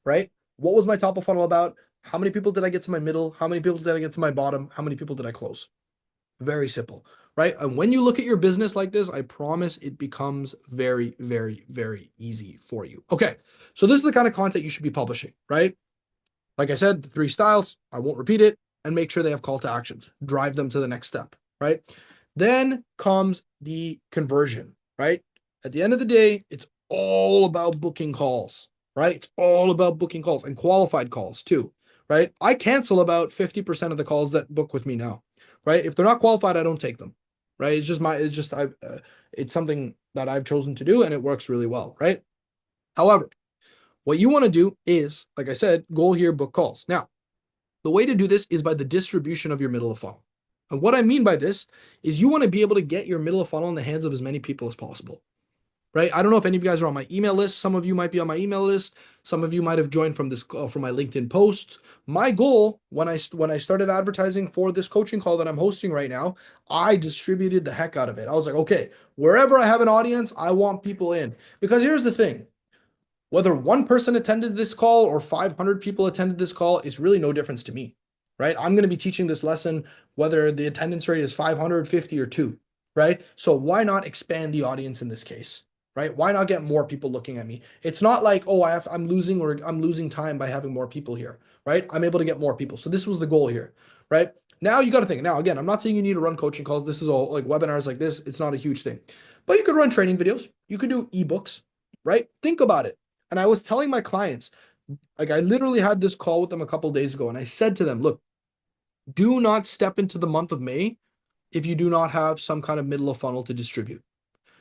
right? What was my top of funnel about? How many people did I get to my middle? How many people did I get to my bottom? How many people did I close? Very simple, right? And when you look at your business like this, I promise it becomes very, very, very easy for you. Okay, so this is the kind of content you should be publishing, right? Like I said, the 3 styles, I won't repeat it, and make sure they have call to actions. Drive them to the next step, right? Then comes the conversion, right? At the end of the day, it's all about booking calls, right? It's all about booking calls and qualified calls too, right? I cancel about 50% of the calls that book with me now, right? If they're not qualified, I don't take them, right? It's something that I've chosen to do and it works really well, right? However, what you want to do is, like I said, goal here, book calls. Now, the way to do this is by the distribution of your middle of funnel. And what I mean by this is you want to be able to get your middle of funnel in the hands of as many people as possible, right? I don't know if any of you guys are on my email list. Some of you might be on my email list. Some of you might have joined from from my LinkedIn posts. My goal when I started advertising for this coaching call that I'm hosting right now, I distributed the heck out of it. I was like, okay, wherever I have an audience, I want people in. Because here's the thing. Whether one person attended this call or 500 people attended this call, it's really no difference to me, right? I'm going to be teaching this lesson whether the attendance rate is 550 or 2, right? So why not expand the audience in this case, right? Why not get more people looking at me? It's not like, oh, I'm losing time by having more people here, right? I'm able to get more people. So this was the goal here, right? Now you got to think. Now, again, I'm not saying you need to run coaching calls. This is all like webinars like this. It's not a huge thing, but you could run training videos. You could do ebooks, right? Think about it. And I was telling my clients, like I literally had this call with them a couple days ago, and I said to them, look, do not step into the month of May if you do not have some kind of middle of funnel to distribute.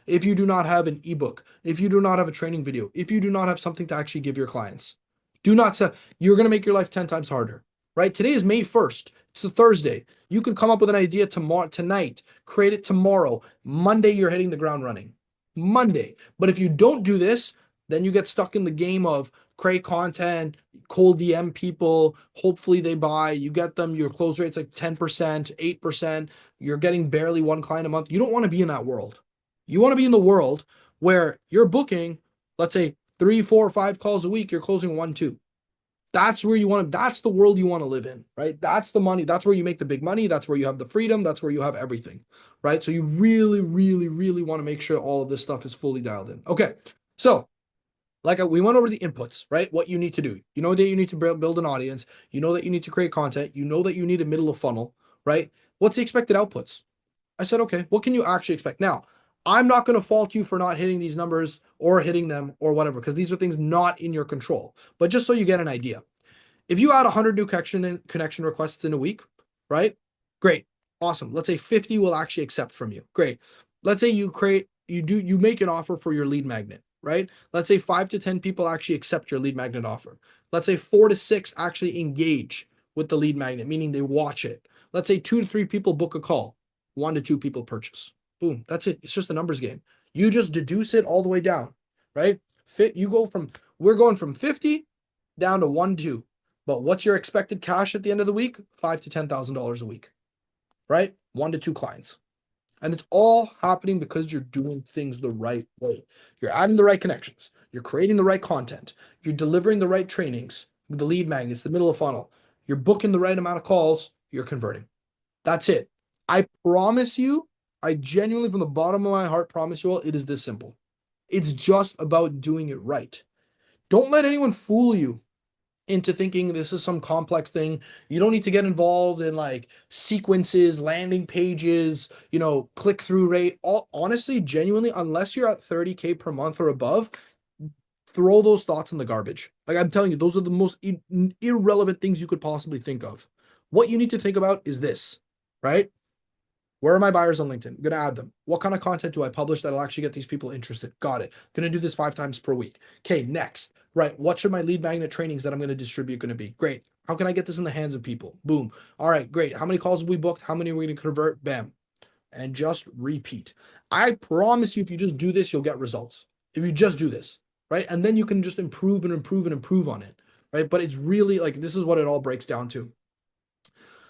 If you do not have an ebook, if you do not have a training video, if you do not have something to actually give your clients, do not set, you're going to make your life 10 times harder, right? Today is May 1st. It's a Thursday. You could come up with an idea tonight, create it tomorrow. Monday, you're hitting the ground running. Monday. But if you don't do this, then you get stuck in the game of create content, cold DM people, hopefully they buy, you get them, your close rate's like 10%, 8%, you're getting barely 1 client a month. You don't want to be in that world. You want to be in the world where you're booking, let's say 3, 4, 5 calls a week, you're closing 1, 2. That's where you want to, that's the world you want to live in, right? That's the money. That's where you make the big money. That's where you have the freedom. That's where you have everything, right? So you really, really, really want to make sure all of this stuff is fully dialed in. Okay. So we went over the inputs, right? What you need to do. You know that you need to build an audience. You know that you need to create content. You know that you need a middle of funnel, right? What's the expected outputs? I said, okay, what can you actually expect? Now, I'm not going to fault you for not hitting these numbers or hitting them or whatever, because these are things not in your control. But just so you get an idea, if you add 100 new connection requests in a week, right? Great. Awesome. Let's say 50 will actually accept from you. Great. Let's say you make an offer for your lead magnet, right? Let's say 5 to 10 people actually accept your lead magnet offer. Let's say 4 to 6 actually engage with the lead magnet, meaning they watch it. Let's say 2 to 3 people book a call. 1 to 2 people purchase. Boom. That's it. It's just a numbers game. You just deduce it all the way down, right? We're going from 50 down to 1, 2. But what's your expected cash at the end of the week? $5,000 to $10,000 a week, right? 1 to 2 clients. And it's all happening because you're doing things the right way. You're adding the right connections. You're creating the right content. You're delivering the right trainings, the lead magnets, the middle of funnel. You're booking the right amount of calls. You're converting. That's it. I promise you, I genuinely, from the bottom of my heart, promise you all, it is this simple. It's just about doing it right. Don't let anyone fool you into thinking this is some complex thing. You don't need to get involved in like sequences, landing pages, click through rate. All honestly, genuinely, unless you're at 30K per month or above, throw those thoughts in the garbage. Like I'm telling you, those are the most irrelevant things you could possibly think of. What you need to think about is this, right? Where are my buyers on LinkedIn? I'm going to add them. What kind of content do I publish that'll actually get these people interested? Got it. Going to do this 5 times per week. Okay, next. Right. What should my lead magnet trainings that I'm going to distribute going to be? Great. How can I get this in the hands of people? Boom. All right, great. How many calls have we booked? How many are we going to convert? Bam. And just repeat. I promise you, if you just do this, you'll get results. If you just do this, right? And then you can just improve and improve and improve on it, right? But it's really like, this is what it all breaks down to.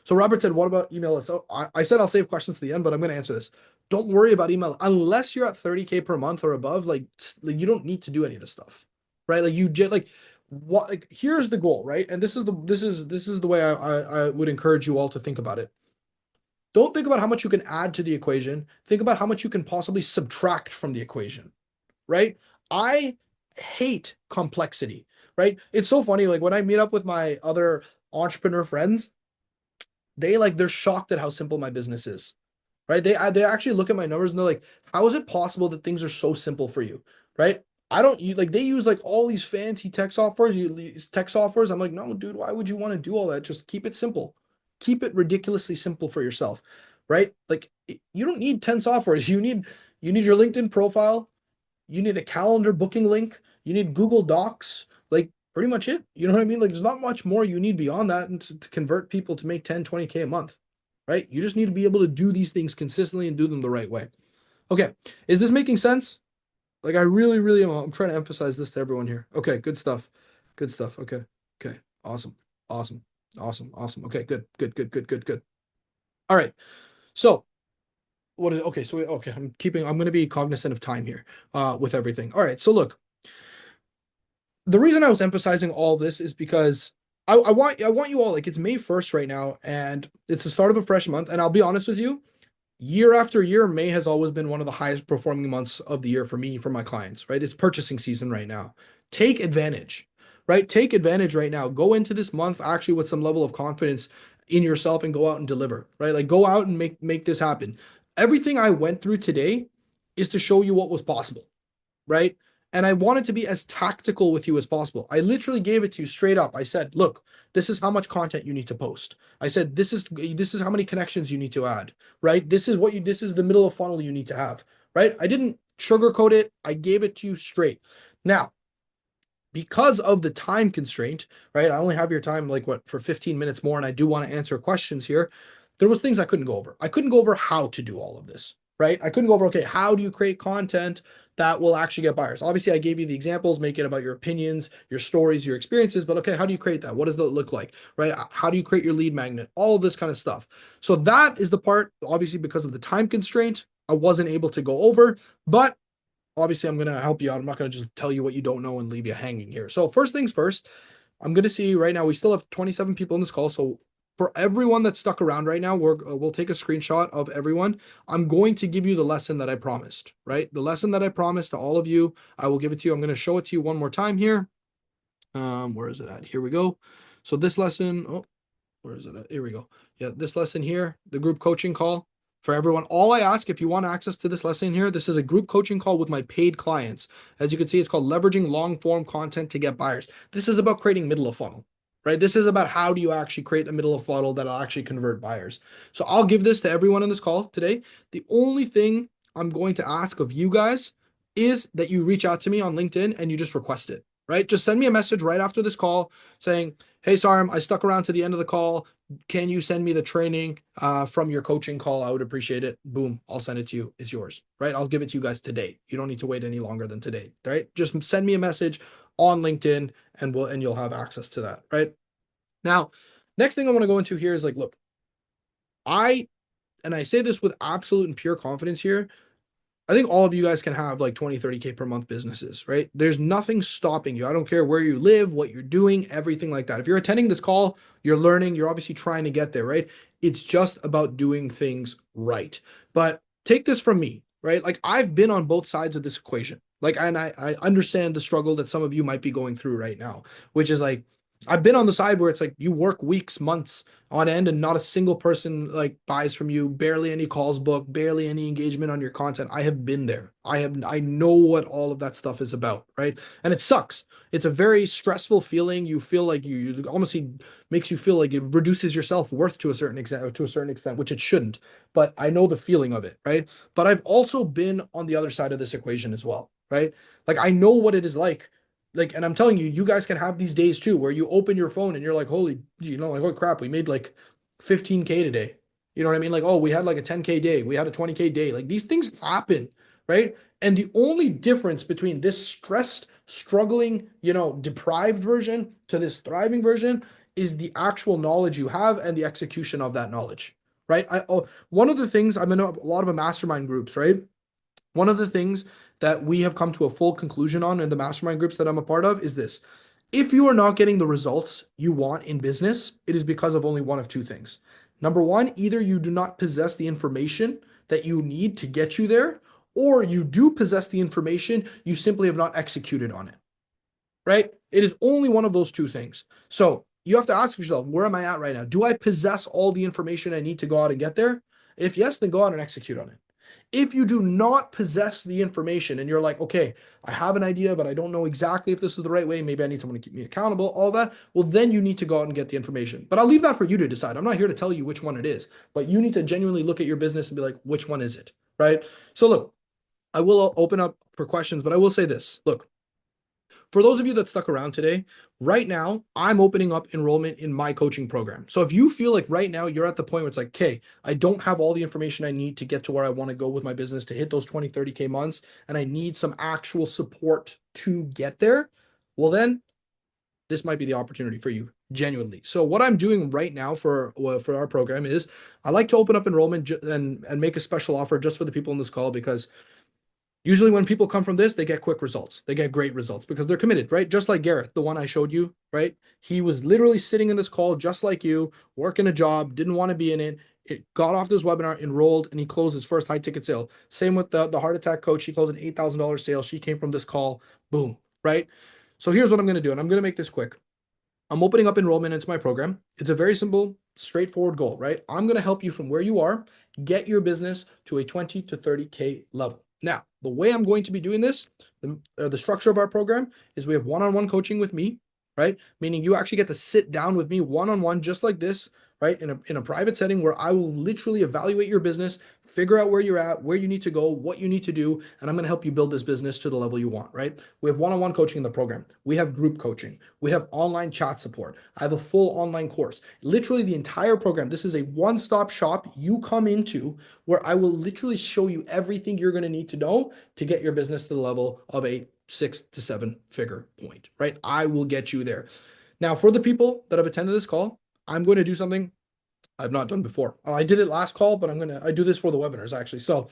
So Robert said, what about email list? So I said I'll save questions to the end, but I'm going to answer this. Don't worry about email unless you're at 30K per month or above. Like you don't need to do any of this stuff, right? Like you just like what like here's the goal, right? And this is the way I would encourage you all to think about it. Don't think about how much you can add to the equation. Think about how much you can possibly subtract from the equation, right? I hate complexity, right? It's so funny. Like when I meet up with my other entrepreneur friends, they're shocked at how simple my business is, right? They actually look at my numbers and they're like, how is it possible that things are so simple for you, right? I don't use like they use like all these fancy tech softwares. You use tech softwares. I'm like, no, dude, why would you want to do all that? Just keep it simple. Keep it ridiculously simple for yourself, right? Like you don't need 10 softwares. You need your LinkedIn profile. You need a calendar booking link. You need Google Docs. Like pretty much it. You know what I mean? Like there's not much more you need beyond that and to convert people to make 10, 20K a month, right? You just need to be able to do these things consistently and do them the right way. Okay. Is this making sense? Like I really, really am. I'm trying to emphasize this to everyone here. Okay. Good stuff. Good stuff. Okay. Okay. Awesome. Awesome. Awesome. Awesome. Okay. Good. Good. Good. Good. Good. Good. All right. So what is okay? So okay. I'm going to be cognizant of time here with everything. All right. So look, the reason I was emphasizing all this is because I want you all like it's May 1st right now and it's the start of a fresh month and I'll be honest with you, year after year May has always been one of the highest performing months of the year for me for my clients, right? It's purchasing season right now. Take advantage. Right? Take advantage right now. Go into this month actually with some level of confidence in yourself and go out and deliver, right? Like go out and make this happen. Everything I went through today is to show you what was possible, right? And I wanted to be as tactical with you as possible. I literally gave it to you straight up. I said, look, this is how much content you need to post. I said, this is how many connections you need to add, right? This is the middle of funnel you need to have, right? I didn't sugarcoat it. I gave it to you straight. Now, because of the time constraint, right? I only have your time like what for 15 minutes more, and I do want to answer questions here. There was things I couldn't go over. I couldn't go over how to do all of this, right? I couldn't go over, okay, how do you create content that will actually get buyers? Obviously, I gave you the examples, make it about your opinions, your stories, your experiences, but okay, how do you create that? What does that look like, right? How do you create your lead magnet? All of this kind of stuff. So that is the part, obviously, because of the time constraint, I wasn't able to go over, but obviously I'm going to help you out. I'm not going to just tell you what you don't know and leave you hanging here. So first things first, I'm going to see right now, we still have 27 people in this call. So for everyone that's stuck around right now, we'll take a screenshot of everyone. I'm going to give you the lesson that I promised, right? The lesson that I promised to all of you, I will give it to you. I'm going to show it to you one more time here. Where is it at? Here we go. So this lesson, oh, where is it at? Here we go. Yeah, this lesson here, the group coaching call for everyone. All I ask, if you want access to this lesson here, this is a group coaching call with my paid clients. As you can see, it's called Leveraging Long Form Content to Get Buyers. This is about creating middle of funnel, right? This is about how do you actually create a middle of funnel that'll actually convert buyers. So I'll give this to everyone on this call today. The only thing I'm going to ask of you guys is that you reach out to me on LinkedIn and you just request it, right? Just send me a message right after this call saying, hey, Saarim, I stuck around to the end of the call. Can you send me the training from your coaching call? I would appreciate it. Boom, I'll send it to you. It's yours, right? I'll give it to you guys today. You don't need to wait any longer than today, right? Just send me a message on LinkedIn and you'll have access to that, right? Now, next thing I want to go into here is like, look, I say this with absolute and pure confidence here. I think all of you guys can have like 20, 30K per month businesses, right? There's nothing stopping you. I don't care where you live, what you're doing, everything like that. If you're attending this call, you're learning, you're obviously trying to get there, right? It's just about doing things right. But take this from me, right? Like I've been on both sides of this equation. Like, and I understand the struggle that some of you might be going through right now, which is like, I've been on the side where it's like you work weeks, months on end, and not a single person like buys from you, barely any calls booked, barely any engagement on your content. I have been there. I know what all of that stuff is about, right? And it sucks. It's a very stressful feeling. You feel like you almost makes you feel like it reduces your self-worth to a certain extent, which it shouldn't. But I know the feeling of it, right? But I've also been on the other side of this equation as well, right? Like I know what it is like, and I'm telling you, you guys can have these days too, where you open your phone and you're like, holy, like, oh crap, we made like 15K today. You know what I mean? Like, oh, we had like a 10K day, we had a 20K day. Like these things happen, right? And the only difference between this stressed, struggling, deprived version to this thriving version is the actual knowledge you have and the execution of that knowledge, right? One of the things, I'm in a lot of mastermind groups, right? One of the things that we have come to a full conclusion on in the mastermind groups that I'm a part of is this. If you are not getting the results you want in business, it is because of only one of two things. Number one, either you do not possess the information that you need to get you there, or you do possess the information, you simply have not executed on it, right? It is only one of those two things. So you have to ask yourself, where am I at right now? Do I possess all the information I need to go out and get there? If yes, then go out and execute on it. If you do not possess the information and you're like, okay, I have an idea, but I don't know exactly if this is the right way, maybe I need someone to keep me accountable, all that, well, then you need to go out and get the information. But I'll leave that for you to decide. I'm not here to tell you which one it is, but you need to genuinely look at your business and be like, which one is it, right? So look, I will open up for questions, but I will say this. Look, for those of you that stuck around today, right now, I'm opening up enrollment in my coaching program. So if you feel like right now you're at the point where it's like, okay, I don't have all the information I need to get to where I want to go with my business to hit those 20, 30K months, and I need some actual support to get there, well, then this might be the opportunity for you, genuinely. So what I'm doing right now for our program is I like to open up enrollment and make a special offer just for the people in this call, because usually when people come from this, they get quick results. They get great results because they're committed, right? Just like Gareth, the one I showed you, right? He was literally sitting in this call just like you, working a job, didn't want to be in it. It got off this webinar, enrolled, and he closed his first high ticket sale. Same with the heart attack coach. She closed an $8,000 sale. She came from this call. Boom, right? So here's what I'm going to do, and I'm going to make this quick. I'm opening up enrollment into my program. It's a very simple, straightforward goal, right? I'm going to help you from where you are, get your business to a 20 to 30K level. Now, the way I'm going to be doing this, the structure of our program is we have one-on-one coaching with me, right? Meaning you actually get to sit down with me one-on-one, just like this, right? In a private setting where I will literally evaluate your business, figure out where you're at, where you need to go, what you need to do, and I'm going to help you build this business to the level you want, right? We have one-on-one coaching in the program. We have group coaching. We have online chat support. I have a full online course. Literally the entire program. This is a one-stop shop you come into where I will literally show you everything you're going to need to know to get your business to the level of a 6 to 7 figure point, right? I will get you there. Now, for the people that have attended this call, I'm going to do something I've not done before. I did it last call, but I do this for the webinars actually. So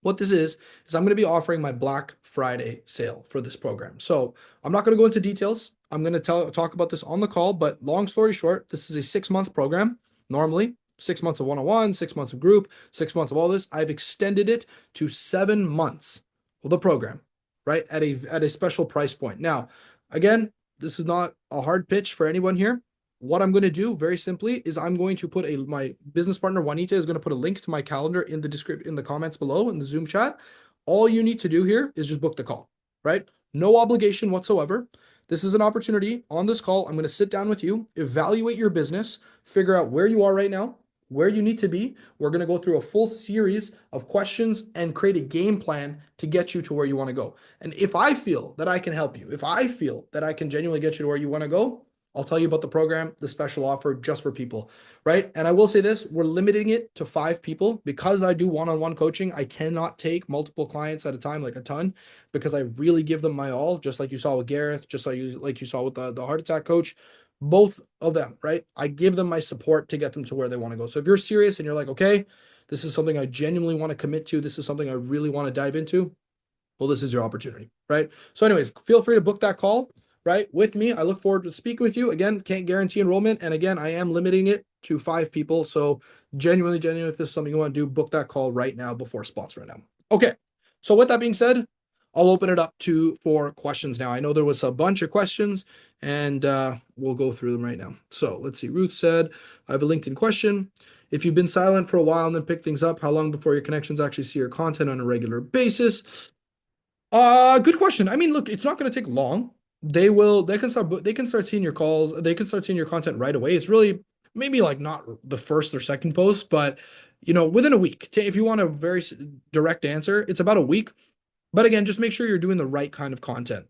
what this is I'm going to be offering my Black Friday sale for this program. So I'm not going to go into details. I'm going to talk about this on the call, but long story short, this is a 6-month program. Normally 6 months of one-on-one, 6 months of group, 6 months of all this. I've extended it to 7 months of the program, right? At a special price point. Now, again, this is not a hard pitch for anyone here. What I'm going to do very simply is I'm going to put my business partner Juanita is going to put a link to my calendar in the comments below in the Zoom chat. All you need to do here is just book the call, right? No obligation whatsoever. This is an opportunity on this call. I'm going to sit down with you, evaluate your business, figure out where you are right now, where you need to be. We're going to go through a full series of questions and create a game plan to get you to where you want to go. And if I feel that I can help you, if I feel that I can genuinely get you to where you want to go, I'll tell you about the program, the special offer just for people, right? And I will say this, we're limiting it to 5 people because I do one-on-one coaching. I cannot take multiple clients at a time, like a ton, because I really give them my all, just like you saw with Gareth, just like you saw with the heart attack coach, both of them, right? I give them my support to get them to where they want to go. So if you're serious and you're like, okay, this is something I genuinely want to commit to, this is something I really want to dive into, well, this is your opportunity, right? So anyways, feel free to book that call, right, with me. I look forward to speaking with you. Again, can't guarantee enrollment. And again, I am limiting it to 5 people. So genuinely, if this is something you want to do, book that call right now before spots run out. Okay. So with that being said, I'll open it up for questions now. I know there was a bunch of questions, and we'll go through them right now. So let's see. Ruth said, I have a LinkedIn question. If you've been silent for a while and then pick things up, how long before your connections actually see your content on a regular basis? Good question. I mean, look, it's not going to take long. They can start seeing your calls. They can start seeing your content right away. It's really maybe like not the first or second post, but within a week. If you want a very direct answer, it's about a week. But again, just make sure you're doing the right kind of content,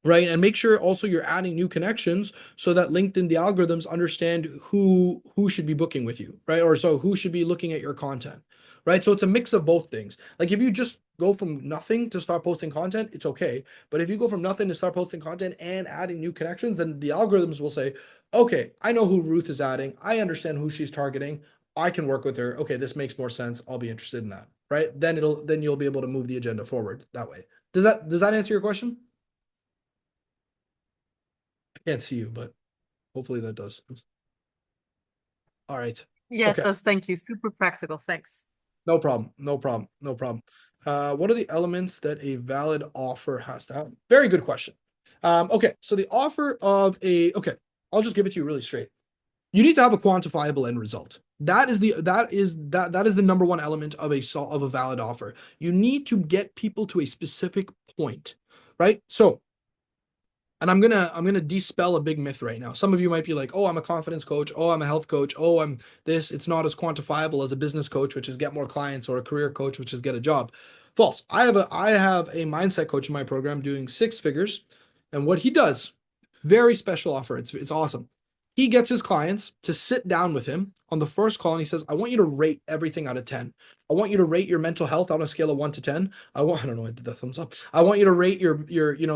right? And make sure also you're adding new connections so that LinkedIn, the algorithms understand who should be booking with you, right? Or so who should be looking at your content, right? So it's a mix of both things. Like if you just go from nothing to start posting content, it's okay. But if you go from nothing to start posting content and adding new connections, then the algorithms will say, okay, I know who Ruth is adding. I understand who she's targeting. I can work with her. Okay, this makes more sense. I'll be interested in that, right? Then you'll be able to move the agenda forward that way. Does that answer your question? I can't see you, but hopefully that does. All right. Yeah, it Okay. does. Thank you. Super practical. Thanks. No problem. No problem. No problem. What are the elements that a valid offer has to have? Very good question. Okay. So the offer of okay, I'll just give it to you really straight. You need to have a quantifiable end result. That is the number one element of a valid offer. You need to get people to a specific point, right? So, and I'm gonna dispel a big myth right now. Some of you might be like, oh, I'm a confidence coach, oh, I'm a health coach, oh, I'm this. It's not as quantifiable as a business coach, which is get more clients, or a career coach, which is get a job. False. I have a mindset coach in my program doing 6 figures, and what he does, very special offer. It's awesome. He gets his clients to sit down with him on the first call, and he says, I want you to rate everything out of 10. I want you to rate your mental health on a scale of 1 to 10. I don't know, I did the thumbs up. I want you to rate your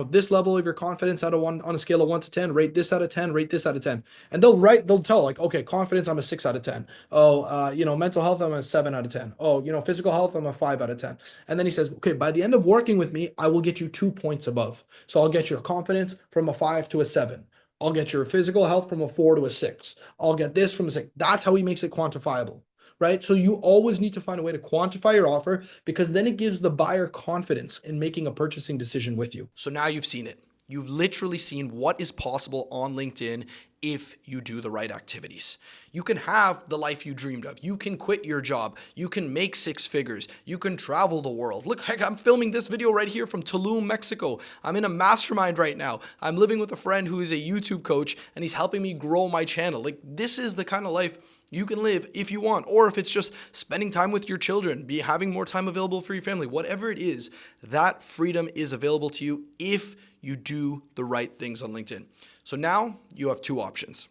this level of your confidence out of 1 on a scale of 1 to 10. Rate this out of 10. Rate this out of 10. And they'll tell like, okay, confidence, I'm a 6 out of 10. Oh, mental health, I'm a 7 out of 10. Oh, physical health, I'm a 5 out of 10. And then he says, okay, by the end of working with me, I will get you 2 points above. So I'll get your confidence from a 5 to a 7. I'll get your physical health from a 4 to a 6. I'll get this from a 6. That's how he makes it quantifiable, right? So you always need to find a way to quantify your offer, because then it gives the buyer confidence in making a purchasing decision with you. So now you've seen it. You've literally seen what is possible on LinkedIn if you do the right activities. You can have the life you dreamed of. You can quit your job. You can make 6 figures. You can travel the world. Look, heck, I'm filming this video right here from Tulum, Mexico. I'm in a mastermind right now. I'm living with a friend who is a YouTube coach, and he's helping me grow my channel. Like, this is the kind of life you can live if you want, or if it's just spending time with your children, having more time available for your family, whatever it is, that freedom is available to you if you do the right things on LinkedIn. So now you have 2 options.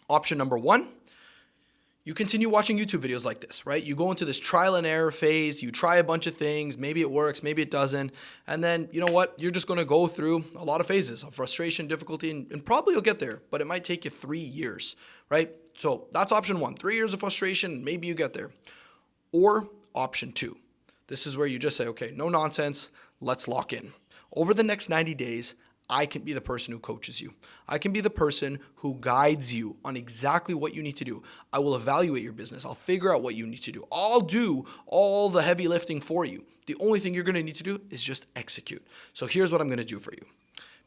Option number 1, you continue watching YouTube videos like this, right? You go into this trial and error phase, you try a bunch of things, maybe it works, maybe it doesn't, and then you know what? You're just gonna go through a lot of phases of frustration, difficulty, and probably you'll get there, but it might take you 3 years, right? So that's option 1, 3 years of frustration, maybe you get there. Or option 2, this is where you just say, okay, no nonsense, let's lock in. Over the next 90 days, I can be the person who coaches you. I can be the person who guides you on exactly what you need to do. I will evaluate your business. I'll figure out what you need to do. I'll do all the heavy lifting for you. The only thing you're going to need to do is just execute. So here's what I'm going to do for you.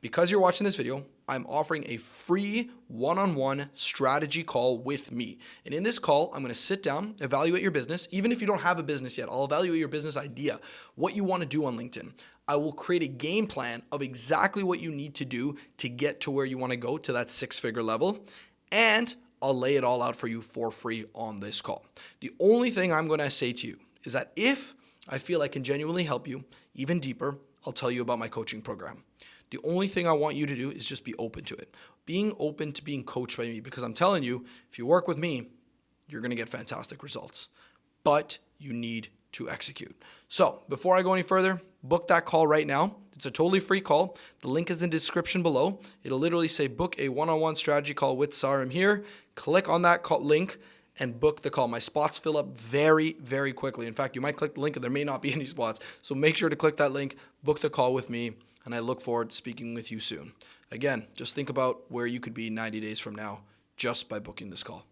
Because you're watching this video, I'm offering a free one-on-one strategy call with me. And in this call, I'm going to sit down, evaluate your business. Even if you don't have a business yet, I'll evaluate your business idea, what you want to do on LinkedIn. I will create a game plan of exactly what you need to do to get to where you want to go, to that 6-figure level. And I'll lay it all out for you for free on this call. The only thing I'm going to say to you is that if I feel I can genuinely help you even deeper, I'll tell you about my coaching program. The only thing I want you to do is just be open to it. Being open to being coached by me, because I'm telling you, if you work with me, you're going to get fantastic results. But you need to execute. So before I go any further, book that call right now. It's a totally free call. The link is in the description below. It'll literally say book a one-on-one strategy call with Saarim here. Click on that link and book the call. My spots fill up very, very quickly. In fact, you might click the link and there may not be any spots. So make sure to click that link, book the call with me, and I look forward to speaking with you soon. Again, just think about where you could be 90 days from now just by booking this call.